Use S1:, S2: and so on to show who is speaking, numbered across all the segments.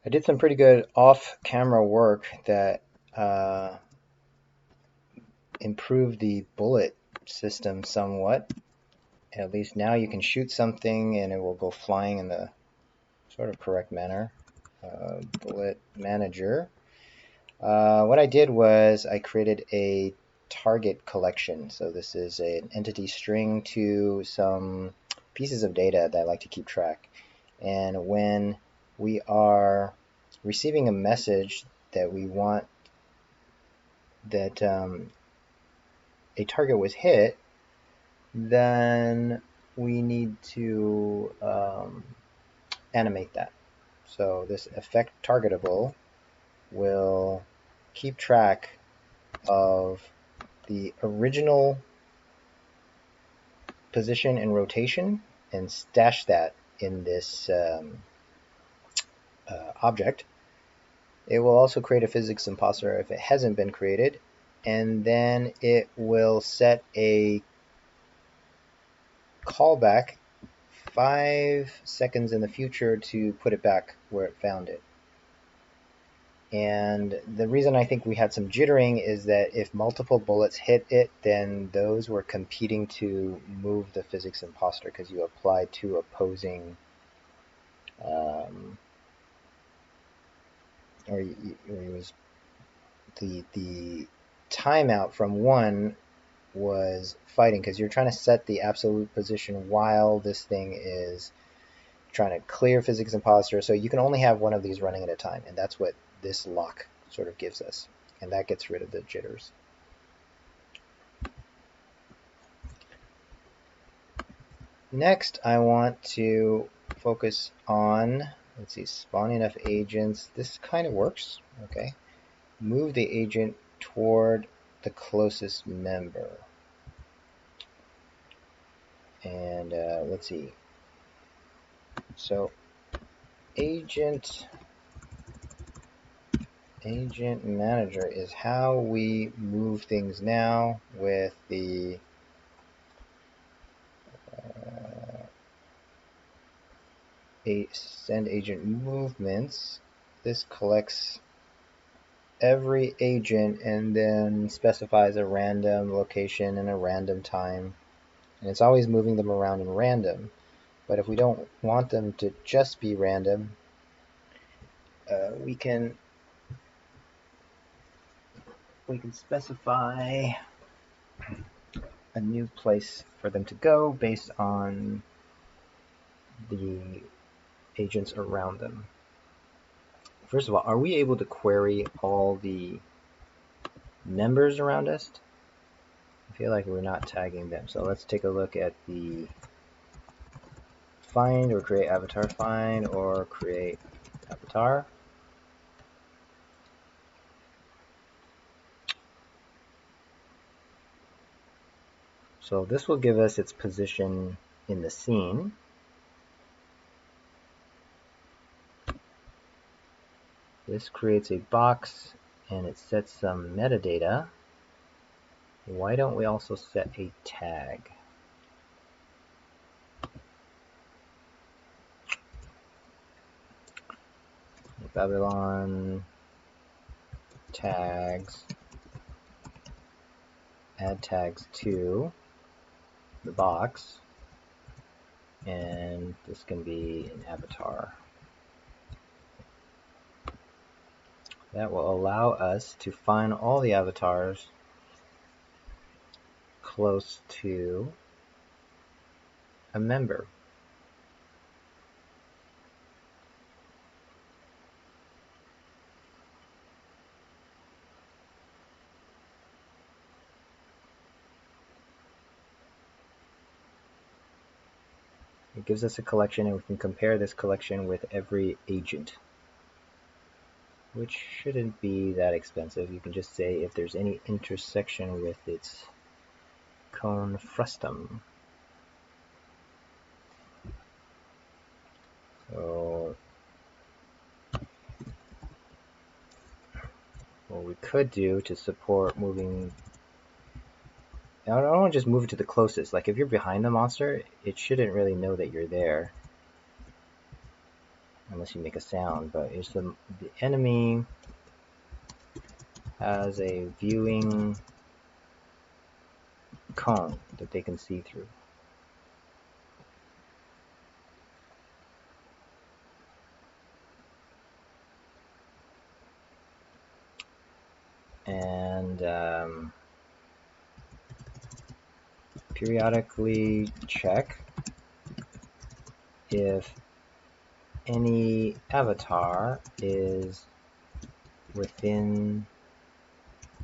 S1: I did some pretty good off-camera work that uh, improved the bullet system somewhat. At least now you can shoot something and it will go flying in the sort of correct manner. Bullet manager. What I did was I created a target collection. So this is an entity string to some pieces of data that I like to keep track. And when we are receiving a message that we want that a target was hit, then we need to animate that. So this effect targetable will keep track of the original position and rotation and stash that in this object. It will also create a physics imposter if it hasn't been created, and then it will set a callback 5 seconds in the future to put it back where it found it. And the reason I think we had some jittering is that if multiple bullets hit it, then those were competing to move the physics imposter because you applied two opposing, um, or it was the timeout from one was fighting because you're trying to set the absolute position while this thing is trying to clear physics imposter. So you can only have one of these running at a time, and that's what this lock sort of gives us, and that gets rid of the jitters. Next, I want to focus on, let's see, spawn enough agents. This kind of works. Okay. Move the agent toward the closest member. And let's see. So agent manager is how we move things now with the send agent movements. This collects every agent and then specifies a random location and a random time, and it's always moving them around in random. But if we don't want them to just be random, we can specify a new place for them to go based on the agents around them. First of all, are we able to query all the members around us? I feel like we're not tagging them. So let's take a look at the find or create avatar find or create avatar. So this will give us its position in the scene. This creates a box and it sets some metadata. Why don't we also set a tag? Babylon tags, add tags to the box, and this can be an avatar. That will allow us to find all the avatars close to a member. It gives us a collection, and we can compare this collection with every agent, which shouldn't be that expensive. You can just say if there's any intersection with its cone frustum. So what we could do to support moving, I don't want to just move it to the closest. Like if you're behind the monster, it shouldn't really know that you're there. unless you make a sound, but it's the enemy has a viewing cone that they can see through. And periodically check if any avatar is within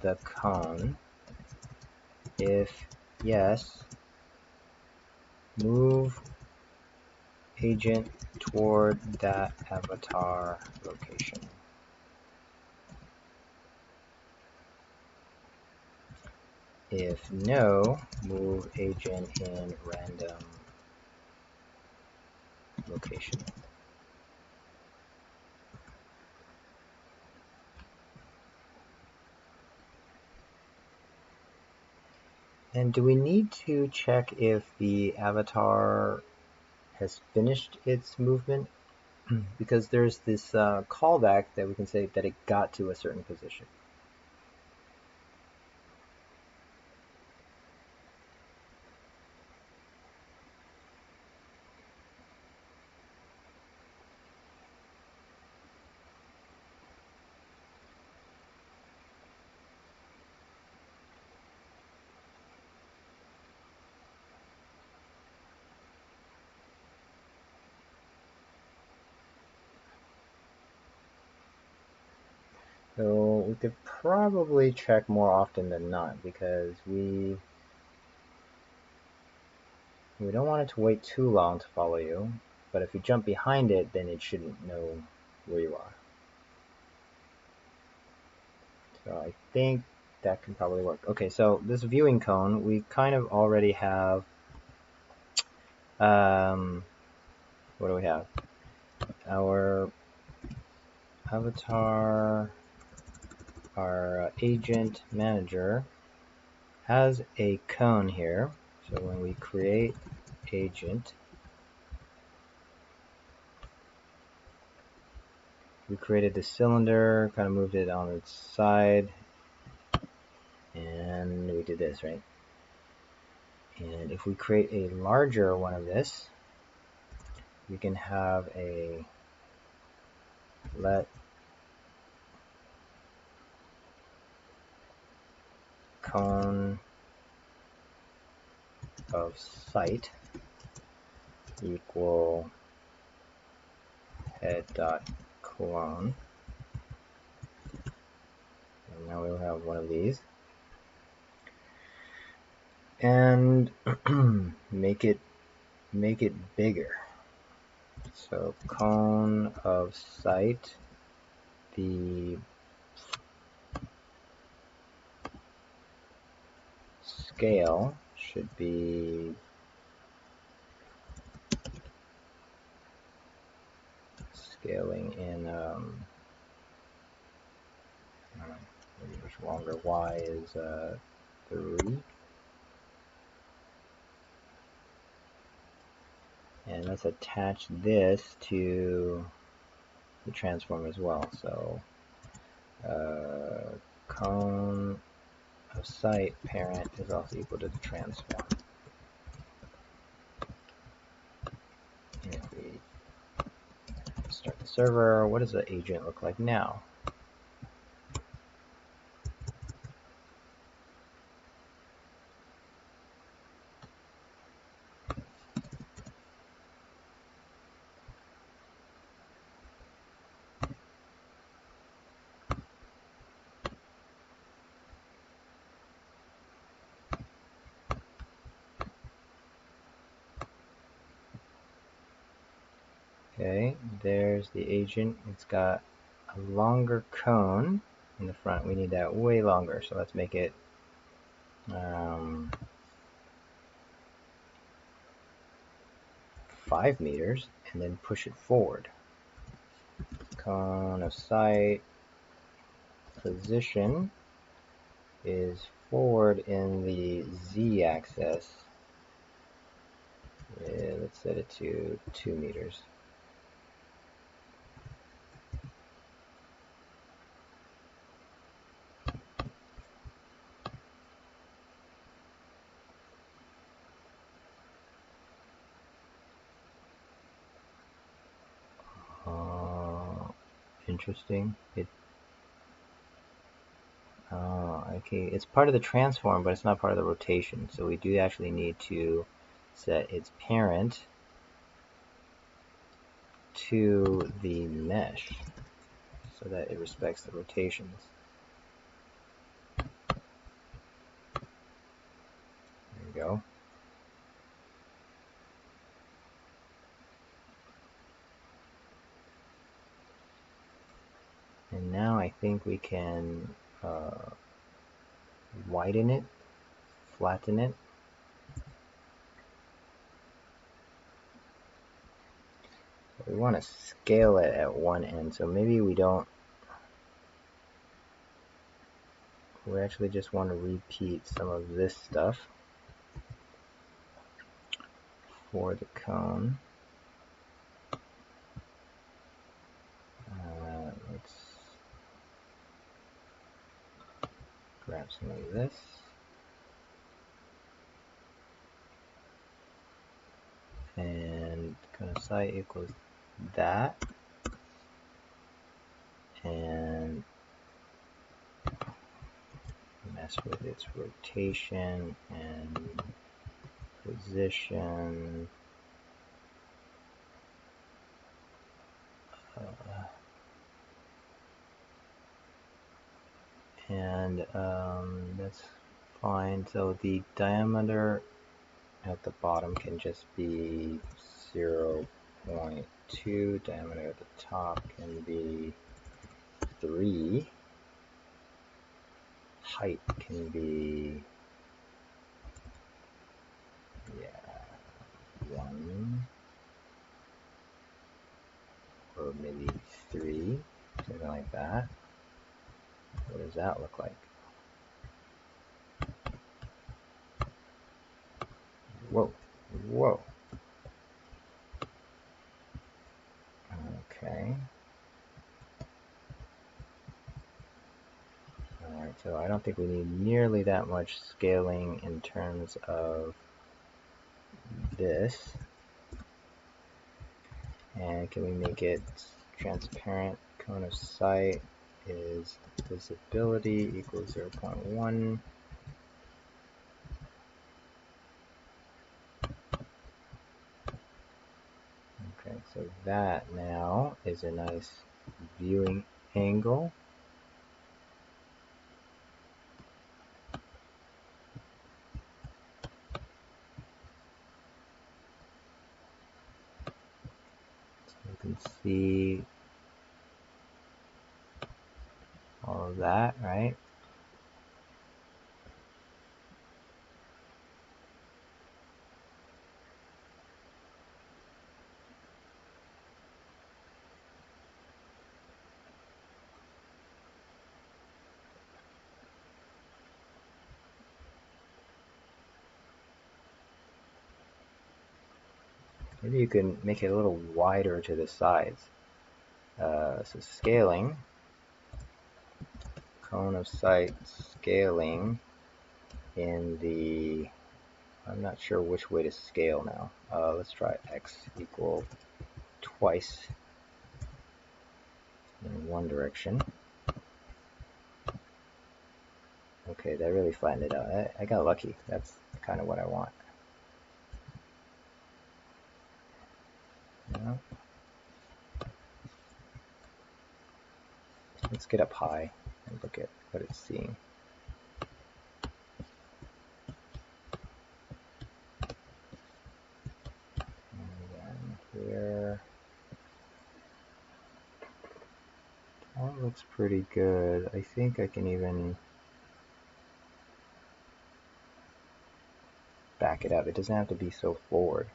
S1: the cone. If yes, move agent toward that avatar location. If no, move agent in random location. And do we need to check if the avatar has finished its movement? Because there's this callback that we can say that it got to a certain position. So we could probably check more often than not, because we don't want it to wait too long to follow you, but if you jump behind it, then it shouldn't know where you are. So I think that can probably work. Okay, so this viewing cone, we kind of already have, what do we have? Our avatar, our agent manager has a cone here. So when we create agent, we created the cylinder, kind of moved it on its side, and we did this, right? And if we create a larger one of this, we can have a let cone of sight equal head dot clone. And now we'll have one of these. And make it bigger. So cone of sight, the scale should be scaling in maybe much longer. Y is 3. And let's attach this to the transform as well. So cone of sight parent is also equal to the transform. And if we start the server, what does the agent look like now? Okay, there's the agent. It's got a longer cone in the front. We need that way longer, so let's make it 5 meters and then push it forward. Cone of sight position is forward in the z-axis. Let's set it to 2 meters. interesting. Okay, it's part of the transform, but it's not part of the rotation. So we do actually need to set its parent to the mesh so that it respects the rotations. There we go. And now I think we can widen it, flatten it. We want to scale it at one end, so maybe we don't. We actually just want to repeat some of this stuff for the cone. Let's grab some of this. And cone of sight equals that. And mess with its rotation and position. And that's fine. So the diameter at the bottom can just be 0.2. Diameter at the top can be 3. Height can be 1 or maybe 3, something like that. What does that look like? Whoa, whoa. Okay. Alright, so I don't think we need nearly that much scaling in terms of this. And can we make it transparent? Cone of sight is visibility equals 0.1. Okay, so that now is a nice viewing angle. So you can see all of that, right? Maybe you can make it a little wider to the sides. So scaling, cone of sight scaling in the, I'm not sure which way to scale now. Let's try x equal twice in one direction. Okay, that really flattened it out. I got lucky. That's kind of what I want. Yeah. Let's get up high and look at what it's seeing. And then here, that looks pretty good. I think I can even back it up. It doesn't have to be so forward.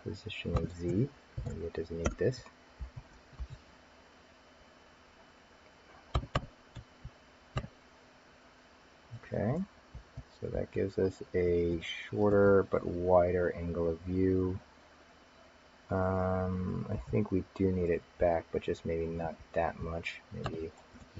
S1: Positioning Z, maybe it doesn't need this. Okay, so that gives us a shorter but wider angle of view. I think we do need it back, but just maybe not that much, maybe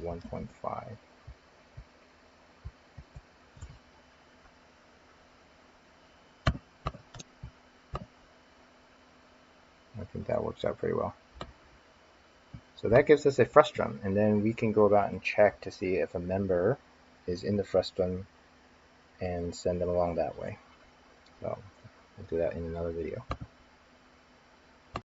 S1: 1.5. I think that works out pretty well. So that gives us a frustum, and then we can go about and check to see if a member is in the frustum and send them along that way. So we'll do that in another video.